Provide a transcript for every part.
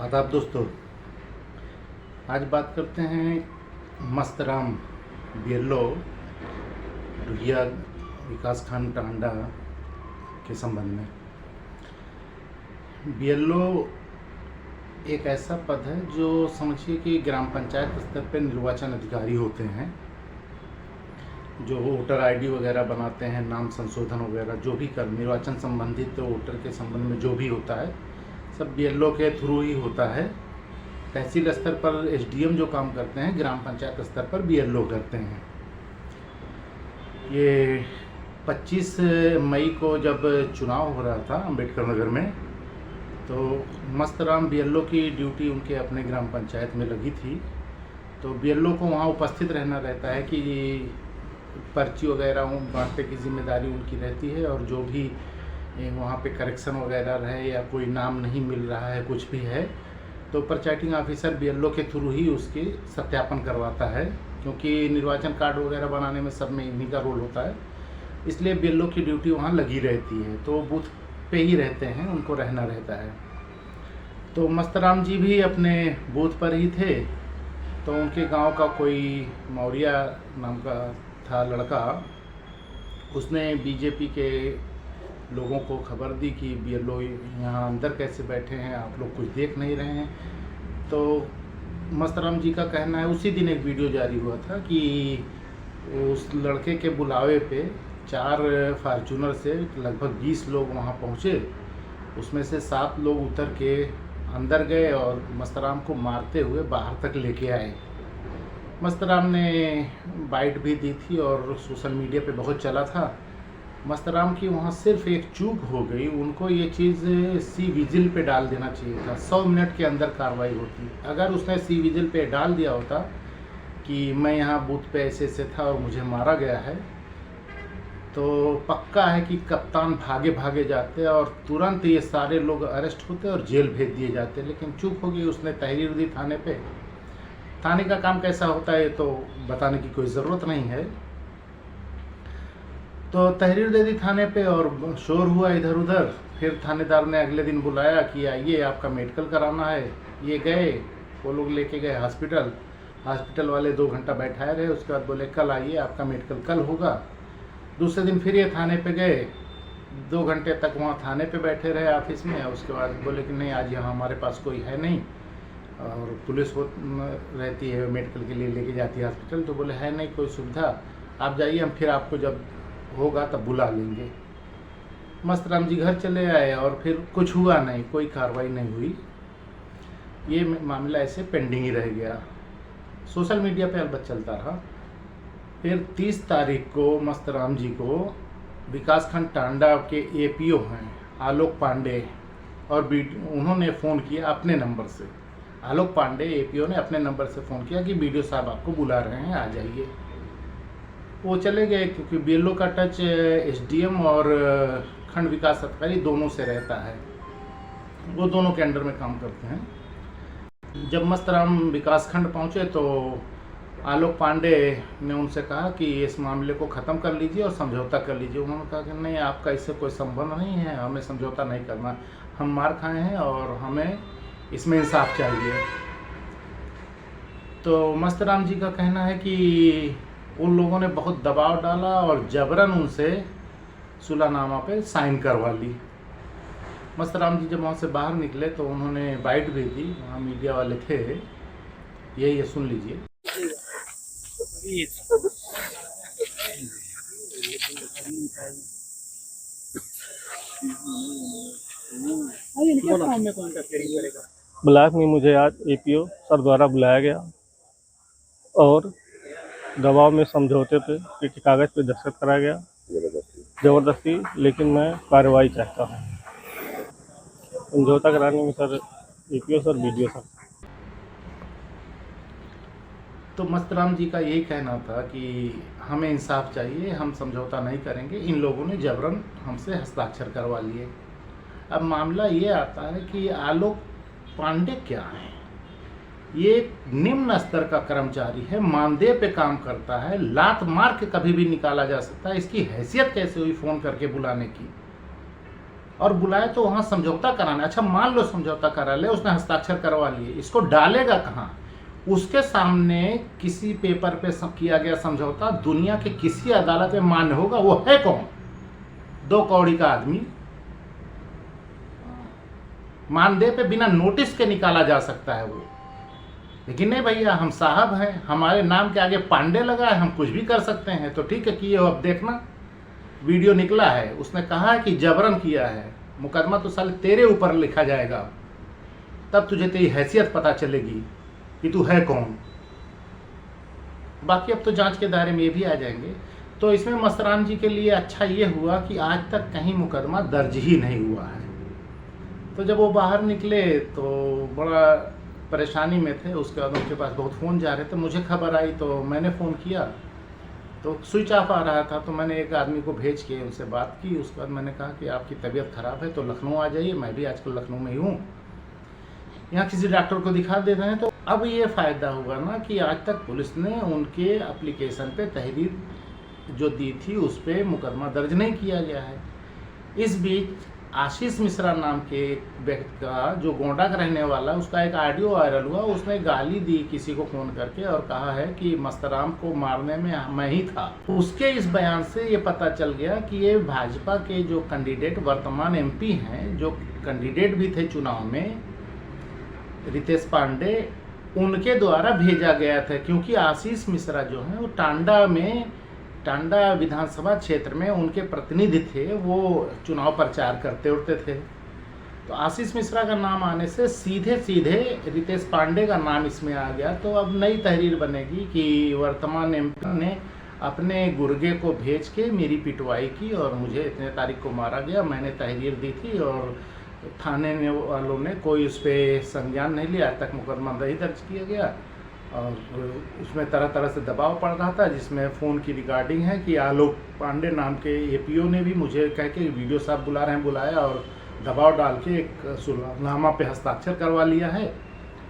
आदाब दोस्तों, आज बात करते हैं मस्तराम बीएलओ ढुलिया विकासखंड टांडा के संबंध में। बीएलओ एक ऐसा पद है जो समझिए कि ग्राम पंचायत स्तर पर निर्वाचन अधिकारी होते हैं, जो वोटर आईडी वगैरह बनाते हैं, नाम संशोधन वगैरह जो भी कर निर्वाचन संबंधित वोटर के संबंध में जो भी होता है सब बीएलओ के थ्रू ही होता है। तहसील स्तर पर एसडीएम जो काम करते हैं, ग्राम पंचायत स्तर पर बीएलओ करते हैं। ये 25 मई को जब चुनाव हो रहा था अम्बेडकर नगर में, तो मस्तराम बीएलओ की ड्यूटी उनके अपने ग्राम पंचायत में लगी थी। तो बीएलओ को वहाँ उपस्थित रहना रहता है कि पर्ची वगैरह बांटने की जिम्मेदारी उनकी रहती है, और जो भी वहाँ पे करेक्शन वगैरह रहे या कोई नाम नहीं मिल रहा है, कुछ भी है, तो प्रचाइटिंग ऑफिसर बीएलओ के थ्रू ही उसकी सत्यापन करवाता है, क्योंकि निर्वाचन कार्ड वगैरह बनाने में सब में इन्हीं का रोल होता है। इसलिए बीएलओ की ड्यूटी वहाँ लगी रहती है, तो बूथ पे ही रहते हैं, उनको रहना रहता है। तो मस्तराम जी भी अपने बूथ पर ही थे। तो उनके गांव का कोई मौर्या नाम का था लड़का, उसने बीजेपी के लोगों को खबर दी कि बीएलओ यहाँ अंदर कैसे बैठे हैं, आप लोग कुछ देख नहीं रहे हैं। तो मस्तराम जी का कहना है, उसी दिन एक वीडियो जारी हुआ था कि उस लड़के के बुलावे पे 4 फार्चूनर से लगभग 20 लोग वहाँ पहुँचे। उसमें से 7 लोग उतर के अंदर गए और मस्तराम को मारते हुए बाहर तक लेके आए। मस्तराम ने बाइट भी दी थी और सोशल मीडिया पे बहुत चला था। मस्तराम की वहाँ सिर्फ एक चूक हो गई, उनको ये चीज़ सी विजिल पे डाल देना चाहिए था। 100 मिनट के अंदर कार्रवाई होती। अगर उसने सी विजिल पे डाल दिया होता कि मैं यहाँ बूथ पे ऐसे से था और मुझे मारा गया है, तो पक्का है कि कप्तान भागे भागे जाते और तुरंत ये सारे लोग अरेस्ट होते और जेल भेज दिए जाते। लेकिन चूक हो गई, उसने तहरीर दी थाने पे। थाने का काम कैसा होता है तो बताने की कोई ज़रूरत नहीं है। तो तहरीर दे दी थाने पे और शोर हुआ इधर उधर। फिर थानेदार ने अगले दिन बुलाया कि आइए आपका मेडिकल कराना है। ये गए, वो लोग लेके गए हॉस्पिटल वाले 2 घंटा बैठाए रहे। उसके बाद बोले कल आइए, आपका मेडिकल कल होगा। दूसरे दिन फिर ये थाने पे गए, 2 घंटे तक वहाँ थाने पे बैठे रहे ऑफिस में। उसके बाद बोले कि नहीं, आज यहाँ हमारे पास कोई है नहीं, और पुलिस वो रहती है मेडिकल के लिए लेके जाती है हॉस्पिटल। तो बोले है नहीं कोई सुविधा, आप जाइए, हम फिर आपको जब होगा तब बुला लेंगे। मस्तराम जी घर चले आए और फिर कुछ हुआ नहीं, कोई कार्रवाई नहीं हुई। ये मामला ऐसे पेंडिंग ही रह गया। सोशल मीडिया पे अलबत्त चलता रहा। फिर 30 तारीख को मस्तराम जी को विकासखंड टांडा के एपीओ हैं आलोक पांडे, और उन्होंने फ़ोन किया अपने नंबर से। आलोक पांडे एपीओ ने अपने नंबर से फ़ोन किया कि बीडीओ साहब आपको बुला रहे हैं, आ जाइए। वो चले गए, क्योंकि बीएलओ का टच एसडीएम और खंड विकास अधिकारी दोनों से रहता है, वो दोनों के अंडर में काम करते हैं। जब मस्तराम विकासखंड पहुंचे तो आलोक पांडे ने उनसे कहा कि इस मामले को ख़त्म कर लीजिए और समझौता कर लीजिए। उन्होंने कहा कि नहीं, आपका इससे कोई संबंध नहीं है, हमें समझौता नहीं करना, हम मार खाए हैं और हमें इसमें इंसाफ चाहिए। तो मस्तराम जी का कहना है कि उन लोगों ने बहुत दबाव डाला और जबरन उनसे सुलहनामा पे साइन करवा ली। मस्तराम जी जब वहाँ से बाहर निकले तो उन्होंने बाइट भी दी, वहाँ मीडिया वाले थे, ये सुन लीजिए। ब्लॉक में मुझे आज एपीओ सर द्वारा बुलाया गया और दबाव में समझौते पे एक कागज़ पे दस्तखत कराया गया ज़बरदस्ती। लेकिन मैं कार्रवाई चाहता हूँ। समझौता कराने में sir APO sir BDO sir. तो मस्तराम जी का यही कहना था कि हमें इंसाफ चाहिए, हम समझौता नहीं करेंगे, इन लोगों ने जबरन हमसे हस्ताक्षर करवा लिए। अब मामला ये आता है कि आलोक पांडे क्या हैं? ये निम्न स्तर का कर्मचारी है, मानदेय पे काम करता है, लात मार के कभी भी निकाला जा सकता है। इसकी हैसियत कैसे हुई फ़ोन करके बुलाने की? और बुलाए तो वहाँ समझौता कराना। अच्छा मान लो समझौता करा ले, उसने हस्ताक्षर करवा लिए, इसको डालेगा कहाँ? उसके सामने किसी पेपर पे किया गया समझौता दुनिया के किसी अदालत में मान्य होगा? वो है कौन? 2 कौड़ी का आदमी। मानदेय पे बिना नोटिस के निकाला जा सकता है वो। लेकिन नहीं भैया, हम साहब हैं, हमारे नाम के आगे पांडे लगा है, हम कुछ भी कर सकते हैं। तो ठीक है किए हो, अब देखना वीडियो निकला है, उसने कहा है कि जबरन किया है, मुकदमा तो साले तेरे ऊपर लिखा जाएगा, तब तुझे तेरी हैसियत पता चलेगी कि तू है कौन। बाकी अब तो जांच के दायरे में ये भी आ जाएंगे। तो इसमें मस्तराम जी के लिए अच्छा ये हुआ कि आज तक कहीं मुकदमा दर्ज ही नहीं हुआ है। तो जब वो बाहर निकले तो बड़ा परेशानी में थे। उसके बाद उनके पास बहुत फ़ोन जा रहे थे, मुझे खबर आई तो मैंने फ़ोन किया तो स्विच ऑफ आ रहा था। तो मैंने एक आदमी को भेज के उनसे बात की। उसके बाद मैंने कहा कि आपकी तबीयत ख़राब है तो लखनऊ आ जाइए, मैं भी आजकल लखनऊ में ही हूँ, यहाँ किसी डॉक्टर को दिखा दे रहे हैं। तो अब ये फ़ायदा हुआ ना कि आज तक पुलिस ने उनके एप्लीकेशन पे तहरीर जो दी थी उस पर मुकदमा दर्ज नहीं किया गया है। इस बीच आशीष मिश्रा नाम के एक व्यक्ति का, जो गोंडा का रहने वाला, उसका एक ऑडियो वायरल हुआ। उसने गाली दी किसी को फ़ोन करके और कहा है कि मस्तराम को मारने में मैं ही था। उसके इस बयान से ये पता चल गया कि ये भाजपा के जो कैंडिडेट वर्तमान एमपी हैं, जो कैंडिडेट भी थे चुनाव में, रितेश पांडे, उनके द्वारा भेजा गया था। क्योंकि आशीष मिश्रा जो हैं वो टांडा विधानसभा क्षेत्र में उनके प्रतिनिधि थे, वो चुनाव प्रचार करते उठते थे। तो आशीष मिश्रा का नाम आने से सीधे रितेश पांडे का नाम इसमें आ गया। तो अब नई तहरीर बनेगी कि वर्तमान एमपी ने अपने गुर्गे को भेज के मेरी पिटवाई की और मुझे इतने तारीख को मारा गया। मैंने तहरीर दी थी और थाने वालों ने कोई उस पर संज्ञान नहीं लिया, आज तक मुकदमा नहीं दर्ज किया गया। और उसमें तरह तरह से दबाव पड़ रहा था, जिसमें फ़ोन की रिकॉर्डिंग है कि आलोक पांडे नाम के एपीओ ने भी मुझे कह के वीडियो साहब बुला रहे हैं, बुलाया और दबाव डाल के एक सुलहनामा पे हस्ताक्षर करवा लिया है।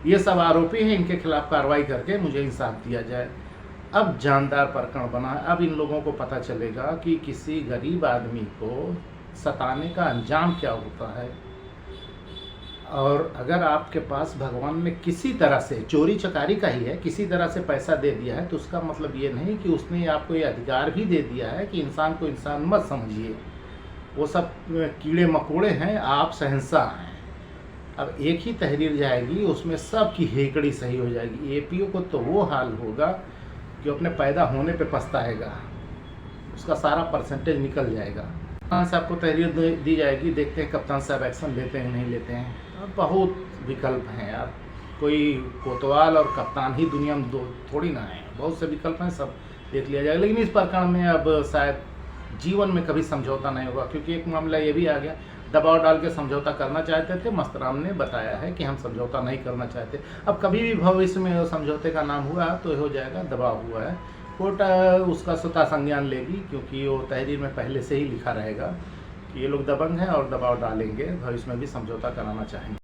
ये सब आरोपी हैं, इनके खिलाफ कार्रवाई करके मुझे इंसाफ दिया जाए। अब जानदार प्रकरण बना है। अब इन लोगों को पता चलेगा कि किसी गरीब आदमी को सताने का अंजाम क्या होता है। और अगर आपके पास भगवान ने किसी तरह से, चोरी चकारी का ही है, किसी तरह से पैसा दे दिया है, तो उसका मतलब ये नहीं कि उसने आपको ये अधिकार भी दे दिया है कि इंसान को इंसान मत समझिए। वो सब कीड़े मकोड़े हैं, आप शहंशाह हैं। अब एक ही तहरीर जाएगी, उसमें सब की हेकड़ी सही हो जाएगी। एपीओ को तो वो हाल होगा कि अपने पैदा होने पे पछताएगा, उसका सारा परसेंटेज निकल जाएगा। कप्तान साहब को तहरीर दी जाएगी, देखते हैं कप्तान साहब एक्शन लेते हैं नहीं लेते हैं। बहुत विकल्प हैं यार, कोई कोतवाल और कप्तान ही दुनिया में दो थोड़ी ना है, बहुत से विकल्प हैं, सब देख लिया जाएगा। लेकिन इस प्रकरण में अब शायद जीवन में कभी समझौता नहीं होगा, क्योंकि एक मामला ये भी आ गया, दबाव डाल के समझौता करना चाहते थे। मस्तराम ने बताया है कि हम समझौता नहीं करना चाहते। अब कभी भी भविष्य में समझौते का नाम हुआ तो हो जाएगा दबाव हुआ है, कोर्ट उसका स्वतः संज्ञान लेगी, क्योंकि वो तहरीर में पहले से ही लिखा रहेगा कि ये लोग दबंग हैं और दबाव डालेंगे, भविष्य में भी समझौता कराना चाहेंगे।